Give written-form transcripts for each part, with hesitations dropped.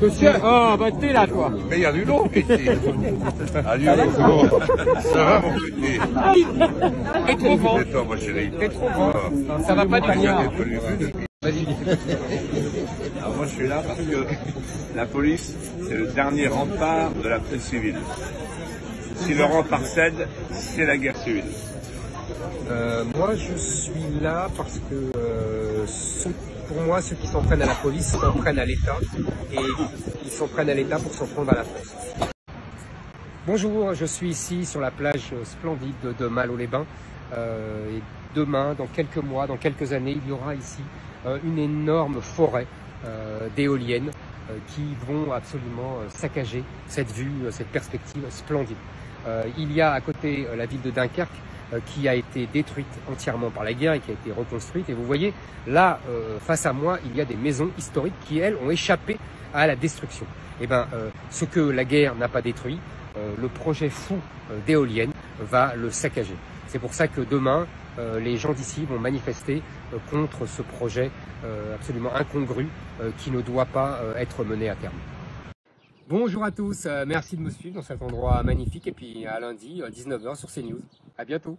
Monsieur, oh, bah t'es là, toi. Mais il y a du long ici. Adieu, ça va mon petit. T'es trop grand. Et toi, ma chérie. T'es trop grand. Ça va pas du tout. Vas-y. Alors moi je suis là parce que la police, c'est le dernier rempart de la paix civile. Si le rempart cède, c'est la guerre civile. Moi, je suis là parce que pour moi, ceux qui s'en prennent à la police s'en prennent à l'État et ils s'en prennent à l'État pour s'en prendre à la France. Bonjour, je suis ici sur la plage splendide de Malo-les-Bains. Et demain, dans quelques mois, dans quelques années, il y aura ici une énorme forêt d'éoliennes qui vont absolument saccager cette vue, cette perspective splendide. Il y a à côté la ville de Dunkerque qui a été détruite entièrement par la guerre et qui a été reconstruite. Et vous voyez, là, face à moi, il y a des maisons historiques qui, elles, ont échappé à la destruction. Et bien, ce que la guerre n'a pas détruit, le projet fou d'éoliennes va le saccager. C'est pour ça que demain, les gens d'ici vont manifester contre ce projet absolument incongru qui ne doit pas être mené à terme. Bonjour à tous, merci de me suivre dans cet endroit magnifique et puis à lundi 19 h sur CNews. À bientôt.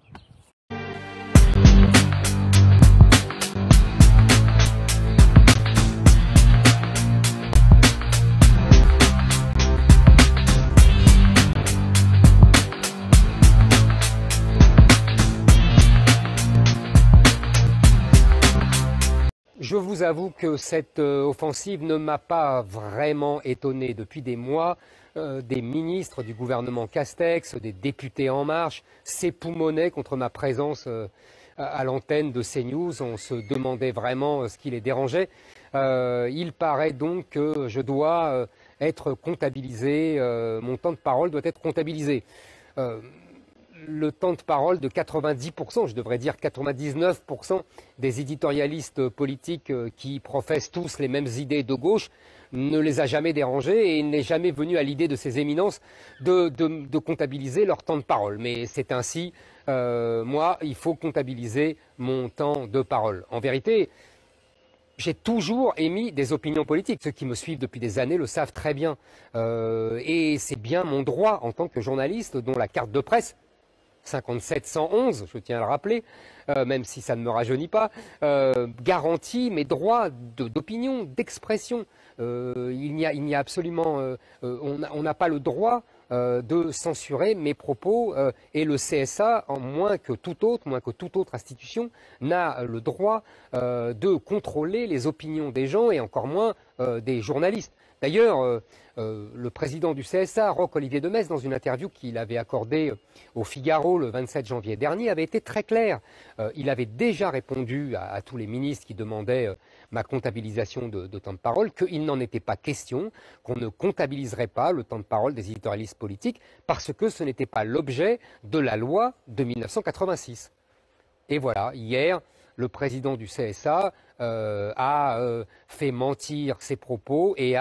Je vous avoue que cette offensive ne m'a pas vraiment étonné. Depuis des mois, des ministres du gouvernement Castex, des députés En Marche s'époumonaient contre ma présence à l'antenne de CNews. On se demandait vraiment ce qui les dérangeait. Il paraît donc que je dois être comptabilisé, mon temps de parole doit être comptabilisé. Le temps de parole de 90%, je devrais dire 99% des éditorialistes politiques qui professent tous les mêmes idées de gauche ne les a jamais dérangés et il n'est jamais venu à l'idée de ces éminences de comptabiliser leur temps de parole. Mais c'est ainsi, moi, il faut comptabiliser mon temps de parole. En vérité, j'ai toujours émis des opinions politiques. Ceux qui me suivent depuis des années le savent très bien. Et c'est bien mon droit en tant que journaliste dont la carte de presse 57-111, je tiens à le rappeler, même si ça ne me rajeunit pas, garantit mes droits d'opinion, d'expression. Il n'y a absolument, on n'a pas le droit de censurer mes propos et le CSA, moins que toute autre institution, n'a le droit de contrôler les opinions des gens et encore moins des journalistes. D'ailleurs, le président du CSA, Roch-Olivier de Metz, dans une interview qu'il avait accordée au Figaro le 27 janvier dernier, avait été très clair. Il avait déjà répondu à tous les ministres qui demandaient ma comptabilisation de temps de parole, qu'il n'en était pas question, qu'on ne comptabiliserait pas le temps de parole des éditorialistes politiques, parce que ce n'était pas l'objet de la loi de 1986. Et voilà, hier, le président du CSA a fait mentir ses propos et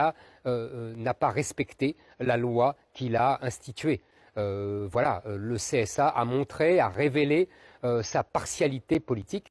n'a pas respecté la loi qu'il a instituée. Voilà, le CSA a montré, a révélé sa partialité politique